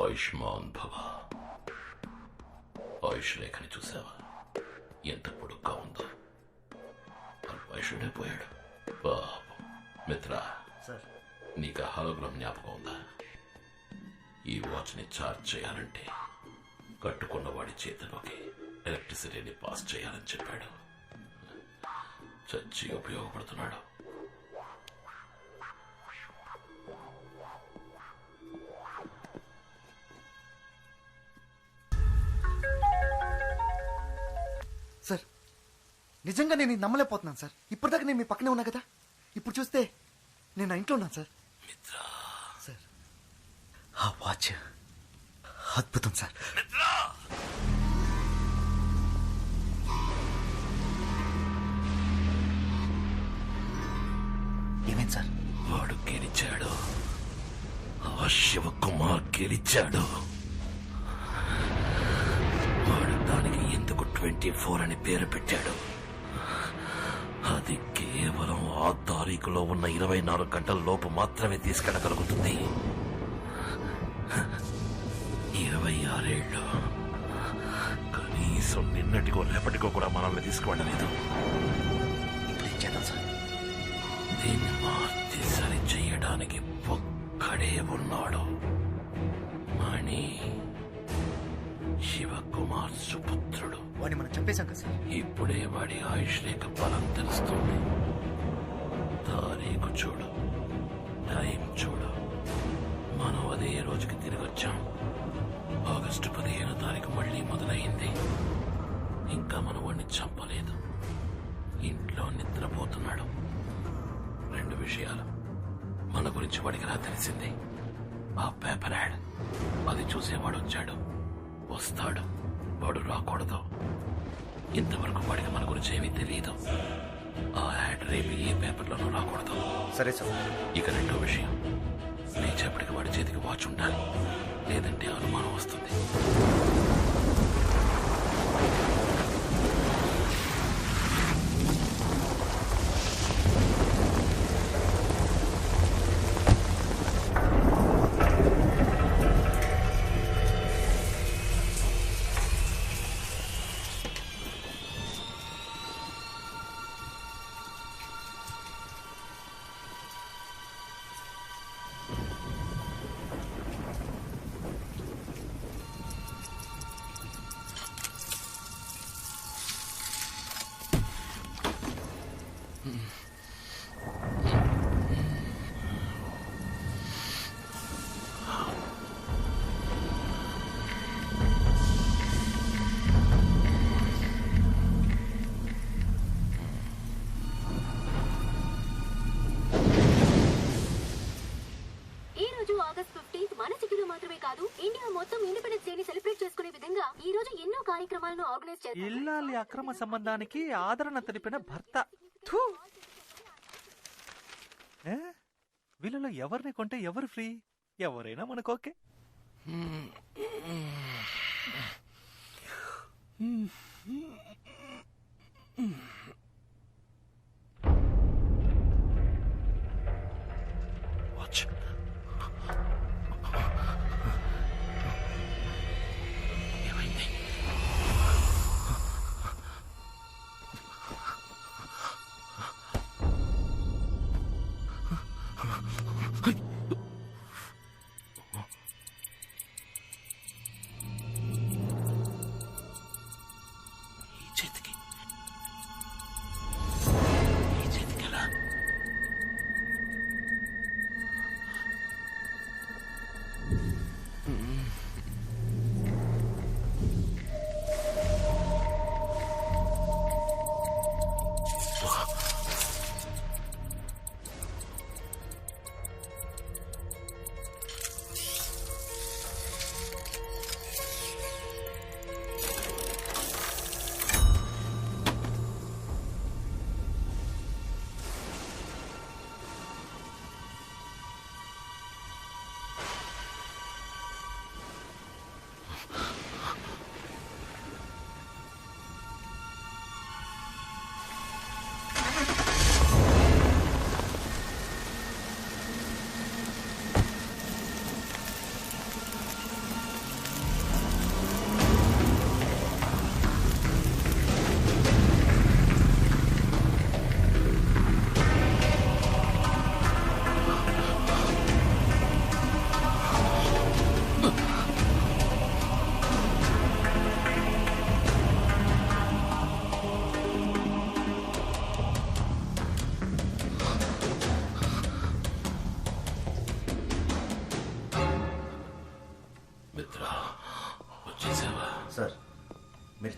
ఆయుష్మాన్ భవ. ఆయుష్ రేఖని చూసావా? ఎంత పొడుగ్గా ఉందో. ఆయుషుడే పోయాడు. పాపం. మిత్ర, నీకు హాలోగ్రామ్ జ్ఞాపకం ఉందా? ఈ వాచ్ని ఛార్జ్ చేయాలంటే కట్టుకున్నవాడి చేతిలోకి ఎలక్ట్రిసిటీని పాస్ చేయాలని చెప్పాడు. చచ్చి ఉపయోగపడుతున్నాడు. సార్, నిజంగా నేను ఇది నమ్మలేకపోతున్నాను సార్. ఇప్పటిదాకా నేను మీ పక్కనే ఉన్నా కదా, ఇప్పుడు చూస్తే నేను నా ఇంట్లో ఉన్నాను సార్. సార్, ఆ వాచ్ అద్భుతం సార్. ఏమైంది సార్? వాడు గెలిచాడు. ఆ శివకుమార్ గెలిచాడు. వాడు దానికి ఎందుకు 24 అని పేరు పెట్టాడు? అది కేవలం ఆ తారీఖులో ఉన్న 24 గంటల లోపు మాత్రమే తీసుకెళ్ళగలుగుతుంది. 26 ఏళ్ళు కనీసం నిన్నటికో రేపటికో కూడా మనల్ని తీసుకువెళ్ళలేదు. ఇప్పుడు ఏం చేద్దాం సార్? దీన్ని మార్చి సరి చెయ్యడానికి ఒక్కడే ఉన్నాడు. మణి, శివకుమార్ సుపుత్రుడు. వాడిని మనం చంపేశాం కదా సార్. ఇప్పుడే వాడి ఆయుష్ రేఖ బలం తెలుస్తుంది. తారీఖు చూడు, టైం చూడు. మనం అదే రోజుకి తిరిగి వచ్చాం. ఆగస్టు 15వ తారీఖు మళ్ళీ మొదలైంది. ఇంకా మనం వాడిని చంపలేదు. ఇంట్లో నిద్రపోతున్నాడు. 2 విషయాలు మన గురించి వాడికి రా తెలిసింది. ఆ పేపర్ యాడ్, అది చూసేవాడు వచ్చాడు, వస్తాడు. వాడు రాకూడదు. ఇంతవరకు వాడికి మన గురించి ఏమీ తెలియదు. ఆ యాడ్ రేపు ఏ పేపర్లోనూ రాకూడదు. సరే సార్. ఇక 2వ విషయం, లేచేపటికి వాడి చేతికి వాచ్ ఉండాలి, లేదంటే అనుమానం వస్తుంది. ఆగస్ట్ 15 మన సిటీలో మాత్రమే కాదు, ఇండియా మొత్తం ఇండిపెండెన్స్ డే ని సెలబ్రేట్ చేసుకునే విధంగా ఈ రోజు ఎన్నో కార్యక్రమాలను ఆర్గనైజ్ చేస్తారు. ఇల్లాలి అక్రమ సంబంధానికి ఆదరణ తెలిపిన భర్త. వీళ్ళలో ఎవరిని కొంటే ఎవరు ఫ్రీ? ఎవరైనా మనకు ఓకే.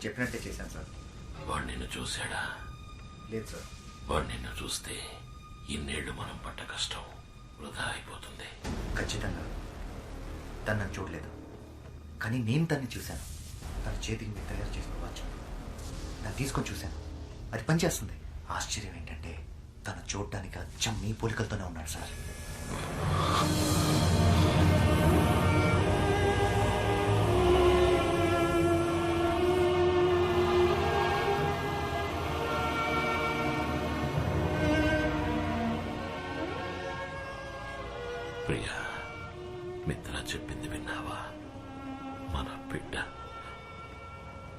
చెప్పినట్టే చేశాను సార్. వాడు నిన్ను చూశాడా? లేదు సార్. వాడు నిన్ను చూస్తే ఇన్నేళ్లు మనం పడ్డ కష్టం వృధా అయిపోతుంది. ఖచ్చితంగా తను నన్ను చూడలేదు, కానీ నేను తన్ని చూశాను. తన చేతికి మీరు తయారు చేసిన వాచ్ దాన్ని తీసుకొని చూశాను. అది పనిచేస్తుంది. ఆశ్చర్యం ఏంటంటే తను చూడడానికి అచ్చం మీ పోలికలతోనే ఉన్నాడు సార్. ప్రియా, మిత్ర చెప్పింది విన్నావా? మన బిడ్డ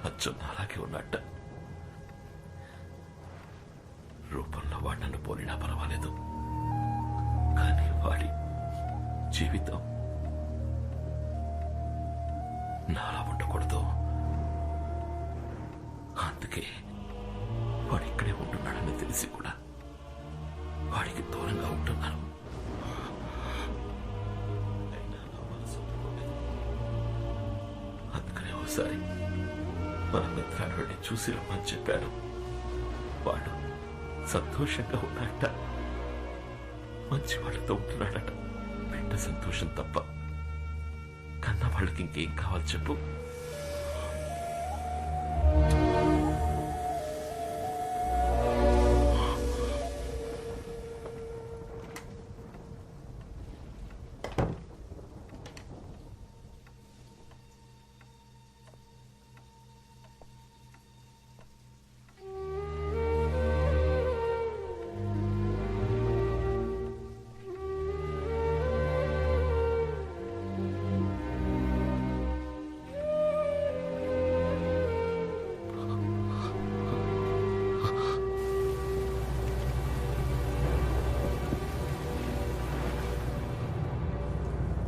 అచ్చం అలాగే ఉన్నట్ట. రూపంలో వాడు నన్ను పోలినా పర్వాలేదు, కానీ వాడి జీవితం నాలా ఉండకూడదు. అందుకే వాడు ఇక్కడే ఉంటున్నాడని తెలిసి కూడా వాడికి దూరంగా ఉంటున్నాను. అందుకనే ఒకసారి మన మిత్రాన్ని చూసి రమ్మని చెప్పాను. వాడు సంతోషంగా ఉన్నాడట, మంచి వాళ్ళతో ఉంటున్నాడట. బిడ్డ సంతోషం తప్ప కన్నా వాళ్ళకి ఇంకేం కావాలి చెప్పు?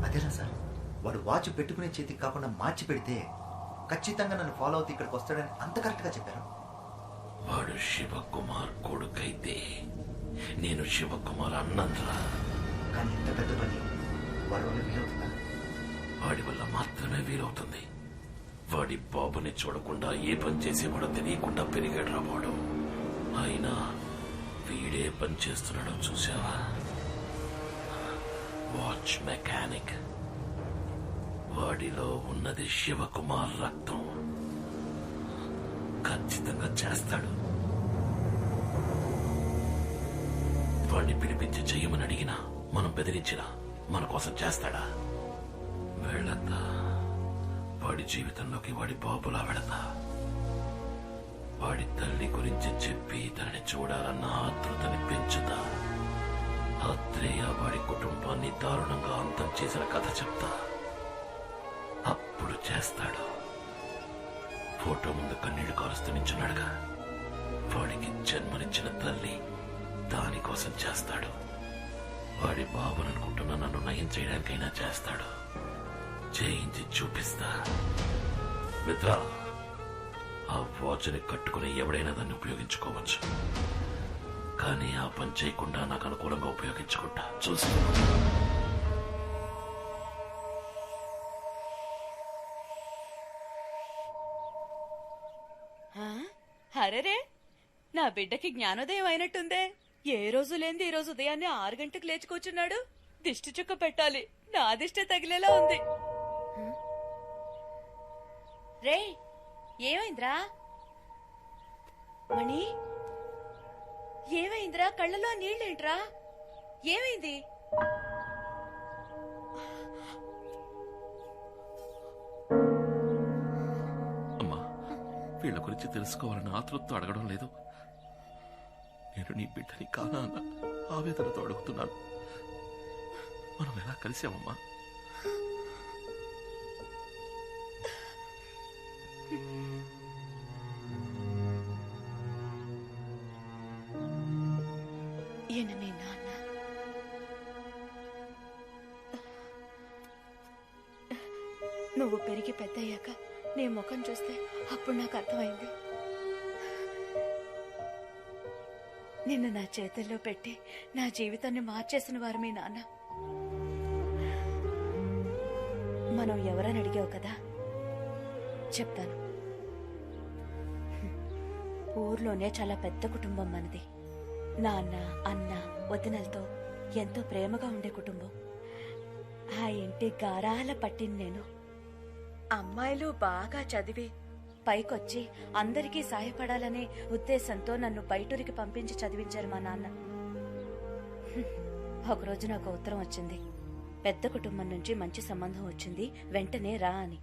అదేనా సార్, వాడు వాచ్ పెట్టుకునే చేతికి కాకుండా మార్చి పెడితే ఖచ్చితంగా నన్ను ఫాలో అవుతూ ఇక్కడికి వస్తాడని అంత కరెక్ట్గా చెప్పారు. వాడు శివకుమార్ కొడుకైతే నేను శివకుమార్ అన్నంరా. కానీ ఇంత పెద్ద పని వాడి వల్ల వీలవుతుందా? వాడి వల్ల మాత్రమే వీలవుతుంది. వాడి బాబుని చూడకుండా ఏ పని చేసేవాడో తెలియకుండా పెరిగాడు వాడు. అయినా వీడే పని చేస్తున్నాడో చూసావా? Watch mechanic. వాడిలో ఉన్నది శివకుమార్ రక్తం. ఖచ్చితంగా చేస్తాడు. వాడిని పిలిపించి చెయ్యమని అడిగినా, మనం బెదిరించినా మన కోసం చేస్తాడా? వెళతా. వాడి జీవితంలోకి వాడి బాబులా వెళతా. వాడి తల్లి గురించి చెప్పి తనని చూడాలన్న ఆతృతని పెంచుతా. ఆత్రేయ వాడి కుటుంబాన్ని దారుణంగా అంతం చేసిన కథ చెప్తా. అప్పుడు చేస్తాడు. ఫోటో ముందు కన్నీళ్లు కారుస్తూ నించున్నాడుగా, వాడికి జన్మనిచ్చిన తల్లి దానికోసం చేస్తాడు. వాడి బాబుననుకుంటున్న నన్ను నయం చేయడానికైనా చేస్తాడు. చేయించి చూపిస్తా. మిత్ర, ఆ వాచ్ని కట్టుకుని ఎవడైనా దాన్ని ఉపయోగించుకోవచ్చు, కానీ ఆ పని చేయకుండా నాకు అనుకూలంగా ఉపయోగించుకుంటా. చూసుకో. అరెరే, నా బిడ్డకి జ్ఞానోదయం అయినట్టుందే. ఏ రోజు లేని ఈ రోజు ఉదయాన్నే 6 గంటలకు లేచి కూర్చున్నాడు. దిష్టి చుక్క పెట్టాలి, నా దిష్టి తగిలేలా ఉంది. రే, ఏమైందిరా మణి? ఏమైందిరా? కళ్ళలో నీళ్ళేంట్రా? ఏమైంది? అమ్మా, వీళ్ళ గురించి తెలుసుకోవాలని ఆతృతతో అడగడం లేదు. నేను నీ బిడ్డని కానా అన్న ఆవేదనతో అడుగుతున్నాను. మనం ఎలా కలిసామమ్మా? ఈయన మీ నాన్న. నువ్వు పెరిగి పెద్దయ్యాక నీ ముఖం చూస్తే అప్పుడు నాకు అర్థమైంది. నిన్ను నా చేతుల్లో పెట్టి నా జీవితాన్ని మార్చేసిన వారు మీ నాన్న. మనం ఎవరని అడిగావు కదా, చెప్తాను. ఊర్లోనే చాలా పెద్ద కుటుంబం మనది. నాన్న, అన్న, వదినలతో ఎంతో ప్రేమగా ఉండే కుటుంబం. ఆ ఇంటి గారాల పట్టిన నేను. అమ్మాయిలు బాగా చదివి పైకొచ్చి అందరికీ సాయపడాలనే ఉద్దేశంతో నన్ను బయటూరికి పంపించి చదివించారు మా నాన్న. ఒకరోజు నాకు ఉత్తరం వచ్చింది. పెద్ద కుటుంబం నుంచి మంచి సంబంధం వచ్చింది, వెంటనే రా అని.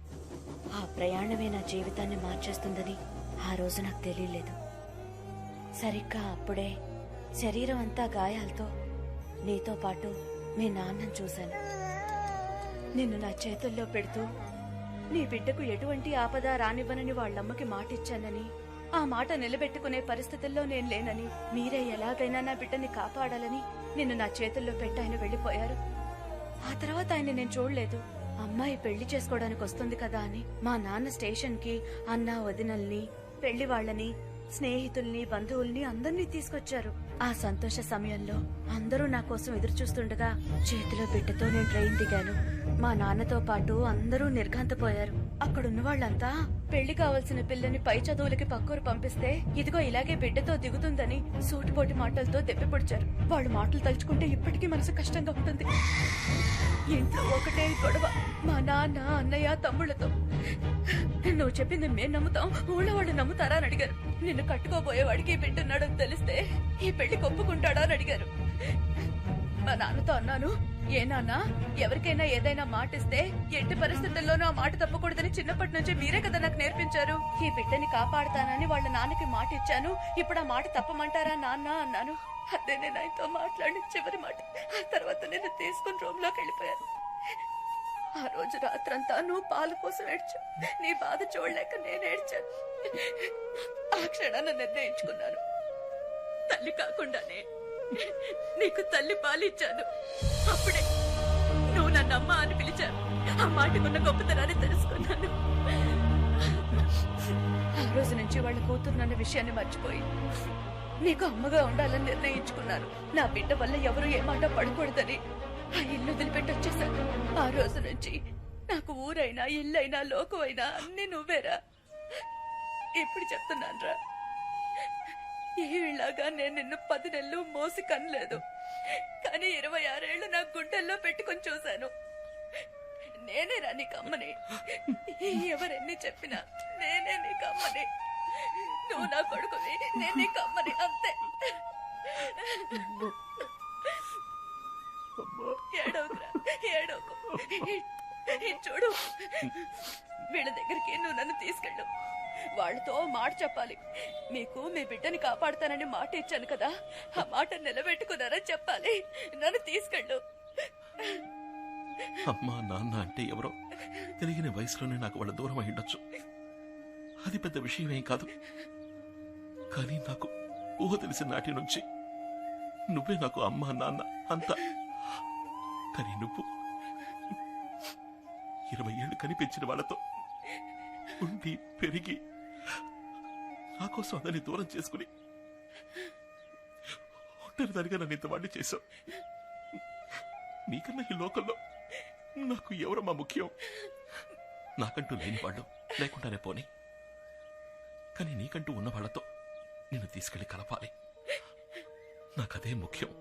ఆ ప్రయాణమే నా జీవితాన్ని మార్చేస్తుందని ఆ రోజు నాకు తెలియలేదు. సరిగ్గా అప్పుడే శరీరం అంతా గాయాలతో నీతో పాటు మీ నాన్నను చూశాను. నిన్ను నా చేతుల్లో పెడుతూ నీ బిడ్డకు ఎటువంటి ఆపద రానివ్వనని వాళ్ళమ్మకి మాటిచ్చానని, ఆ మాట నిలబెట్టుకునే పరిస్థితుల్లో నేను లేనని, మీరే ఎలాగైనా నా బిడ్డని కాపాడాలని నిన్ను నా చేతుల్లో పెట్టి ఆయన వెళ్లిపోయారు. ఆ తర్వాత ఆయన నేను చూడలేదు. అమ్మాయి పెళ్లి చేసుకోవడానికి వస్తుంది కదా అని మా నాన్న స్టేషన్ కి అన్న, వదినల్ని, పెళ్లి వాళ్ళని, స్నేహితుల్ని, బంధువుల్ని అందర్నీ తీసుకొచ్చారు. ఆ సంతోష సమయంలో అందరూ నా కోసం ఎదురు చూస్తుండగా చేతిలో బిడ్డతో నేను ట్రైన్ దిగాను. మా నాన్నతో పాటు అందరూ నిర్ఘాంతపోయారు. అక్కడున్న వాళ్ళంతా పెళ్లి కావాల్సిన పిల్లని పై చదువులకి పక్కూరు పంపిస్తే ఇదిగో ఇలాగే బిడ్డతో దిగుతుందని సూటిపోటి మాటలతో దెప్పిపొడిచారు. వాళ్ళ మాటలు తలుచుకుంటే ఇప్పటికీ మనసు కష్టంగా ఉంటుంది. ఇంట్లో ఒకటే గొడవ మా నాన్న, అన్నయ్య, తమ్ముళ్లతో. నువ్వు చెప్పింది మేం నమ్ముతాం, ఊళ్ళో వాళ్ళు నమ్ముతారా అని అడిగారు. నిన్ను కట్టుకోబోయేవాడికి బిడ్డున్నాడని తెలిస్తే ఈ పెళ్లి ఒప్పుకుంటాడా అని అడిగారు. మా నాన్నతో అన్నాను, ఏ నాన్న, ఎవరికైనా ఏదైనా మాట ఇస్తే ఎట్టి పరిస్థితుల్లోనూ ఆ మాట తప్పకూడదని చిన్నప్పటి నుంచి మీరే కదా నాకు నేర్పించారు. ఈ బిడ్డని కాపాడుతానని వాళ్ళ నాన్నకి మాట ఇచ్చాను, ఇప్పుడు ఆ మాట తప్పమంటారా నాన్న అన్నాను. అదే నేను ఆయనతో మాట్లాడిన చివరి మాట. ఆ తర్వాత నేను తీసుకుని రూమ్ లోకి వెళ్ళిపోయాను. ఆ రోజు రాత్రంతా నువ్వు పాల కోసం ఏడ్చా. నీ బాధ చూడలేక నేను ఏడ్చాను. ఆ క్షణాన్ని నిర్ణయించుకున్నాను, తల్లి కాకుండానే నీకు తల్లి పాలిచ్చాను. అప్పుడే నువ్వు నన్ను అమ్మ అని పిలిచావు. ఆ మాటకున్న గొప్పతనాన్ని తెలుసుకున్నాను. ఆ రోజు నుంచి వాళ్ళ కూతురు నన్న విషయాన్ని మర్చిపోయి నీకు అమ్మగా ఉండాలని నిర్ణయించుకున్నాను. నా బిడ్డ వల్ల ఎవరు ఏ మాట పడకూడదని ఆ ఇల్లు వదిలిపెట్టి వచ్చేసాను. ఆ రోజు నుంచి నాకు ఊరైనా, ఇల్లైనా, లోకమైనా అన్ని నువ్వేరా. ఇప్పుడు చెప్తున్నానురా, ఈలాగా నేను నిన్ను 10 నెలలు మోసి కనలేదు, కానీ 26 ఏళ్లు నా గుండెల్లో పెట్టుకుని చూశాను. నేనేరా నీకు అమ్మని. ఎవరెన్ని చెప్పినా నేనే నీకు అమ్మని. నువ్వు నా కొడుకుని, నేను నీకు అమ్మని, అంతే. ఏడవకురా, ఏడవకు. చూడు, వీళ్ళ దగ్గరికి నువ్వు నన్ను తీసుకెళ్ళు. వాళ్ళతో మాట చెప్పాలి. మీకు మీ బిడ్డని కాపాడుతానని మాట ఇచ్చాను కదా, ఆ మాట నిలబెట్టుకున్నారని చెప్పాలి. నన్ను తీసుకెళ్ళు. అమ్మా, నాన్న అంటే ఎవరో తెలియని వయసులోనే నాకు వాళ్ళ దూరం అయ్యుండొచ్చు. అది పెద్ద విషయమేం కాదు. కానీ నాకు ఊహ తెలిసిన నాటి నుంచి నువ్వే నాకు అమ్మా, నాన్న అంతా. కానీ నువ్వు 20 ఏళ్లు కనిపించిన వాళ్ళతో ఉండి పెరిగి నా కోసం అందరినీ దూరం చేసుకుని ఒంటరిదానిగా నన్ను ఇంతవాడిని చేశావు. నీకన్నా ఈ లోకంలో నాకు ఎవరమ్మా ముఖ్యం? నాకంటూ లేని వాళ్ళు లేకుండానే పోనీ, కానీ నీకంటూ ఉన్న వాళ్లతో నిన్ను తీసుకెళ్లి కలపాలి. నాకదే ముఖ్యం.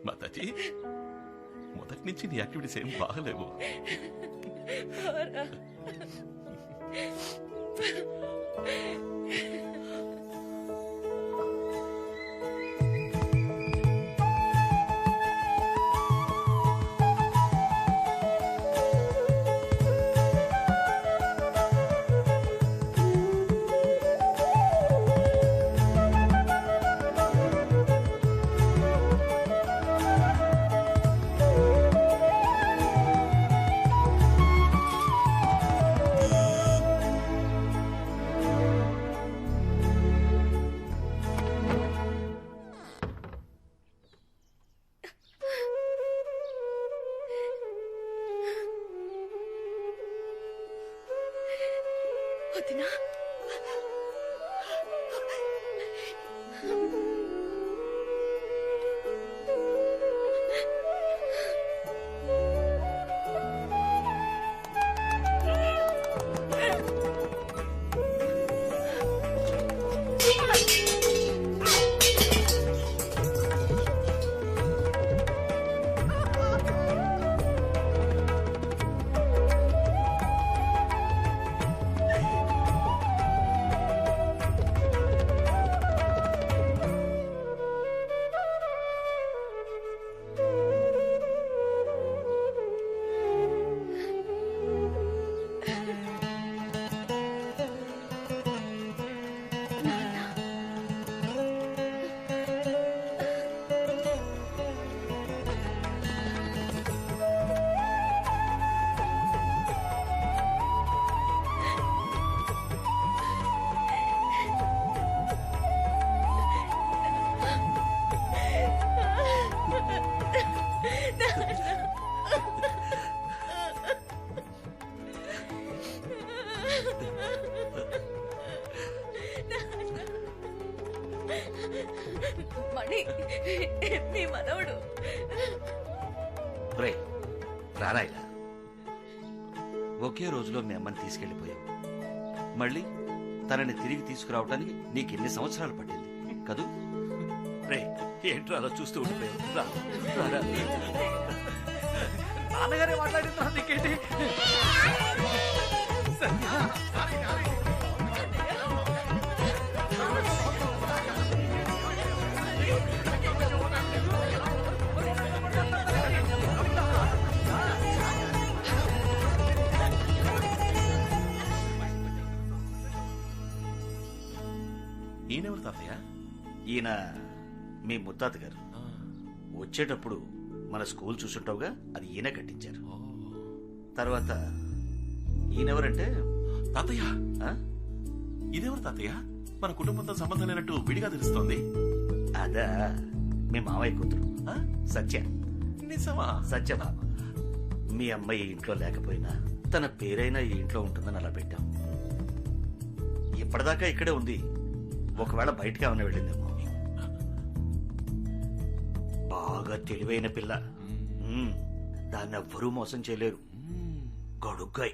మాతాజీ, మొదటి నుంచి నీ యాక్టివిటీస్ ఏం బాగలేవు. వదినా, మీ మనవడు రే రారా ఇలా. ఒకే రోజులో మీ అమ్మని తీసుకెళ్లిపోయావు. మళ్ళీ తనని తిరిగి తీసుకురావడానికి నీకెన్ని సంవత్సరాలు పట్టింది కదూ? రే ఏంట్రా అలా చూస్తూ ఉండిపోయావు? రా, రారా. నాన్నగారే మాట్లాడిందా నీకేంటి? ఈయనెవరు తాతయ్య? ఈయన మీ ముత్తాత గారు. వచ్చేటప్పుడు మన స్కూల్ చూసుంటావుగా, అది ఈయన కట్టించారు. తర్వాత ఈయనెవరంటే తాతయ్య ఆ? ఇదెవరు తాతయ్య? మన కుటుంబంతో సంబంధం లేనట్టు విడిగా తెలుస్తోంది. అదా మీ మావయ్య కూతురు ఆ? సత్య. నిజమా? సత్యభామ. మీ అమ్మాయి ఇంట్లో లేకపోయినా తన పేరైనా ఈ ఇంట్లో ఉంటుందని అలా పెట్టాం. ఇప్పటిదాకా ఇక్కడే ఉంది. ఒకవేళ బయటకి ఏమైనా వెళ్ళిందేమో. బాగా తెలివైన పిల్ల. దాన్ని ఎవ్వరూ మోసం చేయలేరు. గడుగ్గాయి.